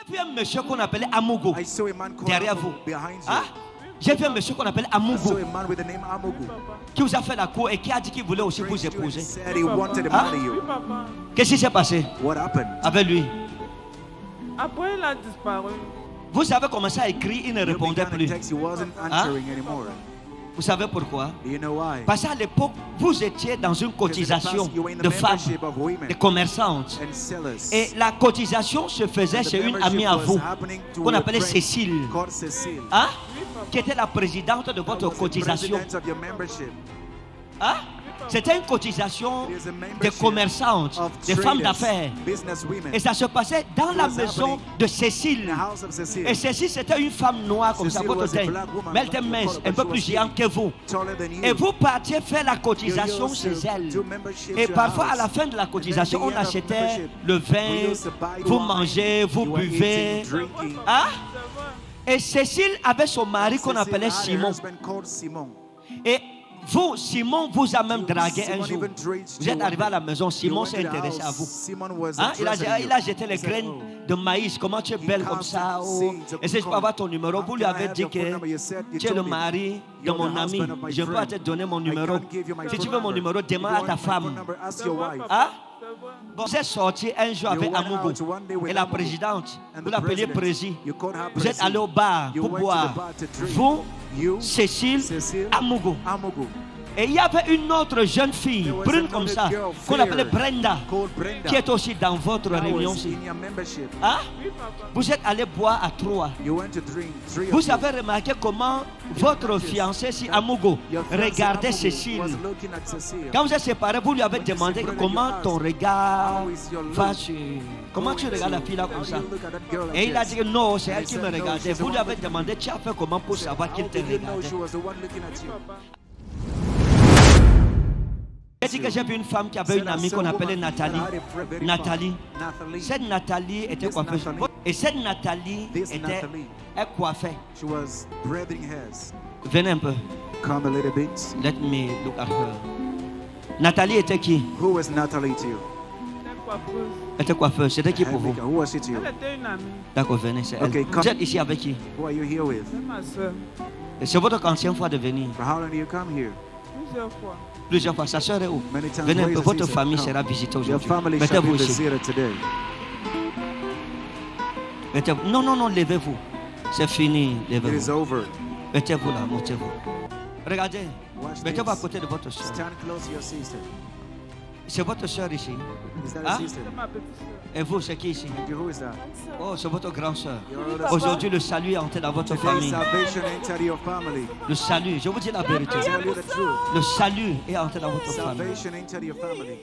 J'ai vu un monsieur qu'on appelait Amugu I saw a man called derrière Amugu vous. behind you. Hein? J'ai vu un monsieur qu'on appelle I saw Amugu a man with the name Amugu. qui vous a fait la cour et qui a dit qu'il voulait aussi vous He épouser. said he wanted to Hein? marry you. Qu'est-ce qui s'est passé What happened? avec lui? Après, il a disparu. Vous avez commencé à écrire, il ne You répondait began a plus. text, he wasn't answering anymore. Vous savez pourquoi? Do you know why? Parce qu'à l'époque, vous étiez dans une cotisation you were in the de femmes, membership of women de commerçantes. and sellers. Et la cotisation se faisait And the chez une membership amie à was vous, happening to qu'on a appelait friend Cécile, called Cecile. hein? Qui était la présidente de That votre was the cotisation. president of your membership. Hein? C'était une cotisation It is a des membership commerçantes, of des femmes traders, d'affaires. business women. Et ça se passait dans la was maison happening de In Cécile. the house of Cecile. Et Cécile, c'était une femme noire comme ça, Cécile votre was a teint. black woman, Mais elle était like your mince, color, un but peu she plus was géante que vous. taller than you. Et vous partiez faire la You cotisation used chez to elle. do membership Et to parfois, house. à la fin de la cotisation, And on then the end of achetait membership, le we vin, used to buy vous wine, mangez, vous you were buvez. eating, drinking. Hein? Et Cécile avait son mari qu'on Cecile appelait had a Simon. husband called Simon. Et vous, Simon vous a même dragué un Simon jour. even traced Vous you êtes one arrivé à la day. maison, You Simon went s'est to the intéressé à house. vous. Simon was Hein? Il interested in you. a jeté les He said, graines "Oh, de maïs. Comment tu es belle comme ça? Oh. Et si je peux avoir ton numéro, vous lui avez dit que tu es le mari de mon ami. Je peux te donner mon numéro. Si tu veux mon numéro, demande à ta femme. Hein? Bon, vous êtes sorti un jour avec Amugu et la présidente. Vous l'appeliez Prési. Vous êtes allé au bar pour boire. Vous, Cécile, Amugu. Et il y avait une autre jeune fille, brune comme ça, qu'on appelait Brenda, qui est aussi dans votre réunion. Hein? Vous êtes allé boire à trois. Vous avez remarqué comment votre fiancé, si Amugu, regardait Cécile. Quand vous êtes séparés, vous lui avez demandé comment ton regard va sur... Comment tu regardes la fille là comme ça? Et il a dit que non, c'est elle qui me regardait. Vous lui avez demandé, tu as fait comment pour savoir qu'il te regardait? J'ai dit que j'ai vu une femme qui avait une amie qu'on appelait Nathalie. Nathalie. Cette Nathalie était coiffeuse. Et cette Nathalie était... Elle coiffait. Venez un peu. Come a little bit. Let me look at her. Nathalie était qui? Who was Natalie to you? Elle était coiffeuse. C'était qui pour vous? Who was she to you? Elle était une amie. D'accord, venez, c'est elle. Okay, come. Vous êtes ici avec qui? Who are you here with? C'est ma soeur. Et c'est votre ancienne fois de venir. For how long do you come here? Plusieurs fois. Plusieurs fois. Sa soeur est où? Many times. Venez un Where peu. is Votre sister? famille Come. sera visitée Your aujourd'hui. family shall be Mettez-vous ici. visited today. Mettez-vous. Non, non, non, levez-vous. C'est fini. It is Levez-vous. over. Mettez-vous là, mettez-vous. Regardez. Watch Mettez-vous à this. côté de votre soeur. Stand close to your sister. C'est votre soeur ici. Is that Ah? a sister? C'est ma petite soeur. Et vous, c'est qui ici? And you, who is that? Oh, c'est votre grand soeur. Your older sister. Aujourd'hui, le salut est entré dans votre Today, famille. salvation entered your family. Le salut, je vous dis la vérité. Tell you the truth. Le salut est entré dans votre famille. Salvation entered your family.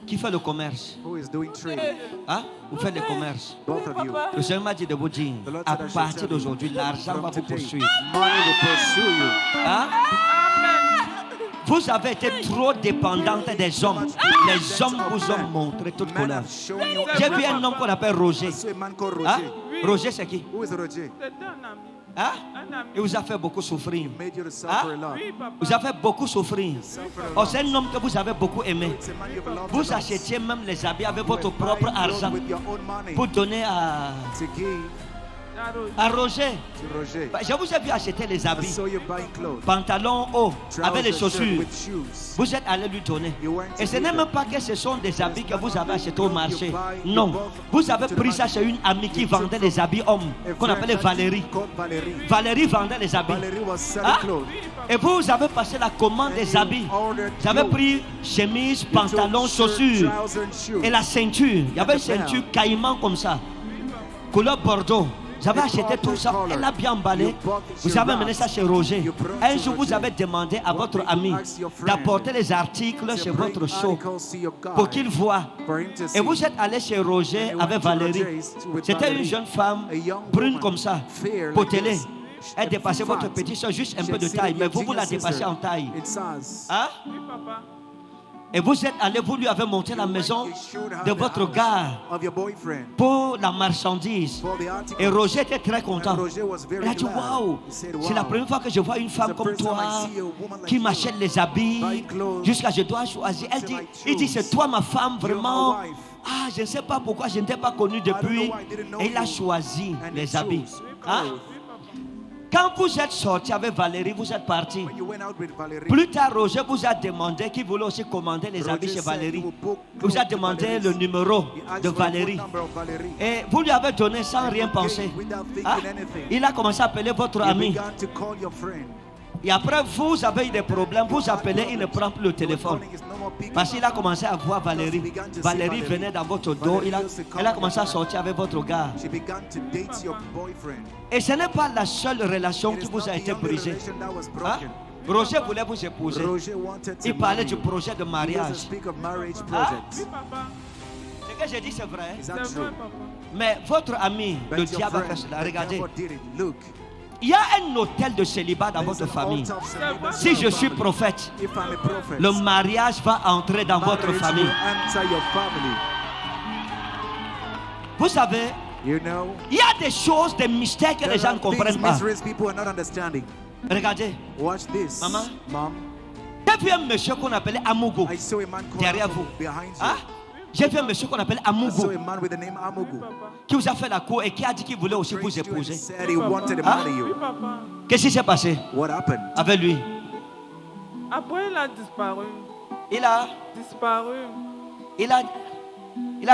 Qui fait le commerce? Who is doing trade? Hein? Vous faites le commerce. Both of you. Le Seigneur m'a dit de vous dire, à partir d'aujourd'hui, l'argent va vous poursuivre. Money will pursue you. Hein? Vous avez été trop dépendante des hommes. Les hommes vous ont montré toute Men couleur. have shown you. J'ai vu un homme qu'on appelle Roger. I saw a man called Hein? Roger. Roger, c'est qui? Who is Roger? C'était un ami. Hein? Un ami. Il vous a fait beaucoup souffrir. Made you to suffer Hein? a lot. Oui, papa. Vous avez beaucoup souffrir. Suffer a Oh, lot. c'est un homme que vous avez beaucoup aimé. It's a man you've loved a Vous lot. achetiez même les habits avec You votre were propre buying clothes argent with your own money pour donner to give à Roger. to Roger. Je vous ai vu acheter les I habits, saw you buying clothes. pantalons hauts, avec les Trousers, shirt chaussures. with shoes. Vous êtes allé lui donner. You went to Et ce give n'est them. même pas que ce sont des habits que vous avez achetés au marché. Non. Vous avez pris ça chez une amie qui vendait les habits hommes, A qu'on friend appelait that Valérie. called Valérie. Valérie vendait les habits. Valérie was selling Hein? clothes. Et vous avez passé la commande And des you habits. ordered Vous avez clothes. pris chemise, You took pantalon, shirt, chaussures trousers and shoes. et la ceinture. Il y avait une ceinture caïman comme ça, couleur bordeaux. Vous avez acheté tout ça, elle a bien emballé. Vous avez amené ça chez Roger. Un jour, vous avez demandé à votre ami d'apporter les articles chez votre show pour qu'il voit. Et vous êtes allé chez Roger avec Valérie. C'était une jeune femme brune comme ça, potelée. Elle dépassait votre petite soeur juste un peu de taille, mais vous la dépassez en taille. Hein? Oui, papa. Et vous êtes allé, vous lui avez monté la maison de votre gars pour la marchandise. Et Roger était très content. Il a dit, waouh, c'est la première fois que je vois une femme comme toi qui m'achète les habits jusqu'à je dois choisir. Il dit, c'est toi ma femme vraiment Ah, je ne sais pas pourquoi je ne t'ai pas connu depuis. Et il a choisi les habits. Hein? Quand vous êtes sorti avec Valérie, vous êtes parti. When you went out with Valerie, Plus tard, Roger vous a demandé qui voulait aussi commander les habits Roger chez said Valérie. he will book Il vous a clothes to demandé Valerie's. le numéro He asked de for the phone Valérie. number of Valerie. Et vous lui avez donné sans rien penser. Without thinking Hein? anything. Il a commencé à appeler votre You ami. began to call your friend. Et après, vous avez eu des problèmes. Vous appelez, il ne prend plus le You were téléphone. calling, it's no more picking Parce up. qu'il a commencé à voir Valérie. Valérie venait dans votre dos. Elle a commencé à sortir avec votre gars. She began to date your boyfriend. Et ce n'est pas la seule relation It qui is vous not a the été only brisée. relation that was Hein? broken. Roger voulait vous épouser. Roger wanted to Il parlait marry du you. projet de He used to mariage. speak of marriage Oui, projects. papa. Ce que j'ai dit, c'est vrai. Is that C'est true? vrai, papa. Mais votre ami, But le your diable a fait friend, cela. the Regardez. devil did it. Look, Il y a un hôtel de célibat dans there's votre an famille. altar of celibacy Si in je your suis family. prophète, If I'm a prophet, le mariage va entrer dans votre marriage famille. will enter your family. Vous savez, You know, il y a des choses, des mystères que les there gens are ne comprennent things, pas. mysteries people are not understanding. Regardez, Watch this. Maman. Mom, j'ai vu un monsieur qu'on appelait Amugo I saw a man called derrière Amugu vous. behind you. Hein? J'ai vu un monsieur qu'on appelle I saw Amugo a man with the name Amugu. Papa. qui vous a fait la cour et qui a dit qu'il voulait aussi vous Approached you and épouser. said he wanted to Hein? marry Oui, you. papa. Qu'est-ce qui s'est passé What happened? avec lui? Après, il a disparu. Il a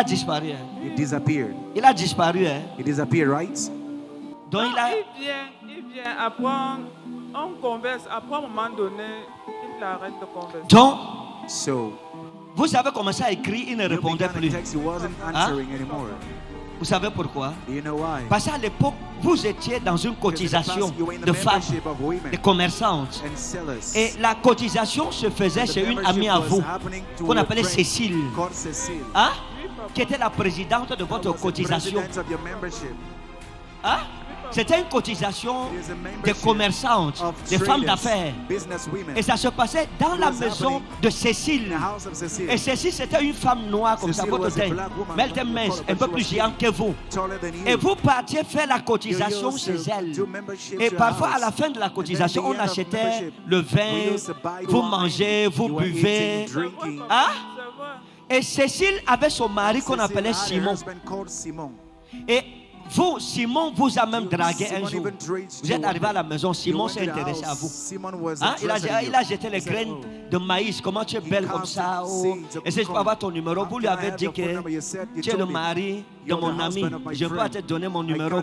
disparu. Hein. He disappeared. Il a disparu. Hein. He disappeared, right? Donc il a... Il vient. Après, on converse. Après, à un moment donné, il arrête de converser. Donc, So, vous avez commencé à écrire, il ne you répondait began a plus. text, he wasn't answering anymore. Vous savez pourquoi? Do you know why? Parce qu'à l'époque, vous étiez dans une Because in the past, cotisation you were in the de femmes, membership of women de commerçantes. and sellers. Et la cotisation se faisait The chez une membership amie à was vous, happening to qu'on a appelait friend Cécile, called Cecile. hein? Oui, papa. Qui était la présidente de votre Was the cotisation. president of your membership. Hein? C'était une cotisation It is a des membership commerçantes, of des femmes traders, d'affaires. business women. Et ça se passait dans la was maison happening de In Cécile. the house of Cecile. Et Cécile, c'était une femme noire comme ça, Cécile votre was a teint. black woman, Mais elle était what you mince, call un peu it, plus she was géante que vous. taller than you. Et vous partiez faire la You cotisation used chez to elle. do membership Et to your parfois, à house. la fin de la And then cotisation, the on end of achetait membership, le we vin, used to buy vous wine, mangez, vous you were buvez. eating, drinking. Hein? C'est vrai. Et Cécile avait son mari qu'on Cecile appelait had a Simon. husband called Simon. Et vous, Simon vous a même dragué un Simon jour. even tricked Vous you êtes one arrivé à day. la maison, You Simon went s'est to the intéressé à house, vous. Simon was Hein? interested in Il a you. jeté les He said, graines "Oh." de maïs. Comment tu es belle comme ça. Oh. Et si je peux avoir ton numéro, vous lui avez dit que tu es le mari de mon ami. Je peux te donner mon numéro.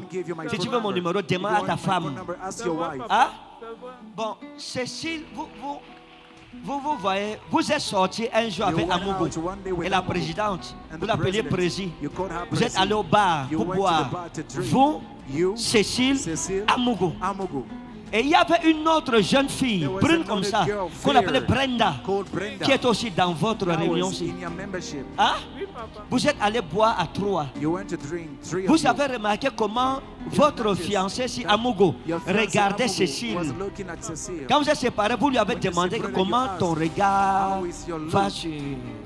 Si tu veux mon numéro, demande à ta femme. Ask your wife. Hein? C'est vrai. Bon, Cécile, vous voyez, vous êtes sorti un jour avec Amugo et la présidente. Vous l'appelez Prési. Vous êtes allé au bar pour boire. Vous, Cécile, Amugo. Amugu. Et il y avait une autre jeune fille, There was brune comme another ça, girl, qu'on fair, appelait Brenda, Called Brenda. qui est aussi dans votre That réunion was aussi. in your membership. Hein? Oui, papa. Vous êtes allé boire à trois. You went to drink, three of Vous you. avez remarqué comment votre fiancé, si Amugo, Your fiancé regardait Amugu Cécile. was looking at Cecile. Quand vous êtes séparés, vous lui avez When you demandé separated, comment you ton asked, regard "How is your look va sur...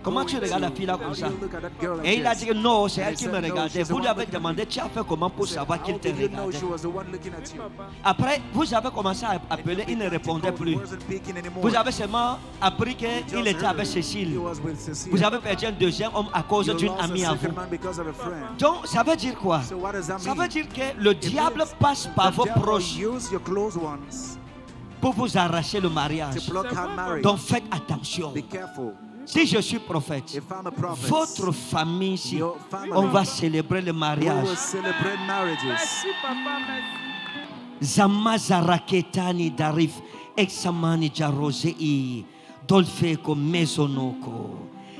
Comment tu going regardes la to- fille là how comme do ça? you look at that girl like Et il a this?" dit que non, c'est And elle he qui said, me "No, regardait. she's the Vous one lui avez looking at demandé, me." tu as fait comment pour He said, savoir qu'il "How te did you know regardait? she was the one looking at Oui, you?" papa. Après, vous avez commencé à appeler, il ne répondait plus. Vous avez seulement appris qu'il était avec Cécile. Vous avez perdu un deuxième homme à cause d'une amie à vous. Donc, ça veut dire quoi? So what does that Ça mean? veut dire que le diable passe par The vos devil proches use your close ones pour vous arracher le to mariage. block her marriage. Donc, faites attention. Be careful. Si je suis prophète, If I'm a prophet, votre famille ici, your family, on va célébrer le we mariage. will celebrate marriages. Merci, papa, merci. Zamazaraketani darif examani jarosei dolfeko mesonoko.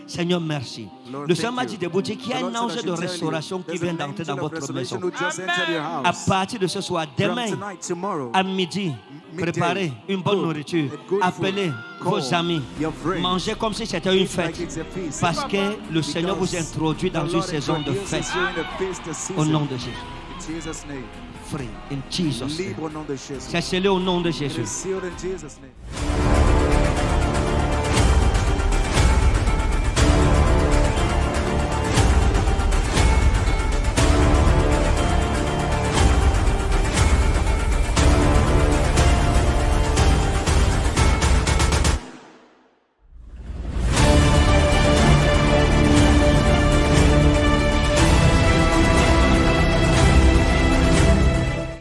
Seigneur, merci. Lord, Le thank Seigneur m'a you. dit de vous dire qu'il y a The un Lord ange said I de should tell you, restauration qui there's vient an d'entrer dans angel of votre restoration maison. who just entered your Amen. À house. partir de ce soir, From demain, tonight, tomorrow, à midi, midday, préparez une bonne good, nourriture. a good Appelez food, vos call amis. your friends. Mangez comme si c'était une Eat like fête. it's a feast. Parce que le Seigneur vous Because introduit dans the une Lord saison de introduces fête. you in a feast, a Au season. nom de Jésus. In Jesus' name. Free. In Jesus' name. Libre au nom de Jésus. C'est scellé au nom de It Jésus. is sealed in Jesus' name.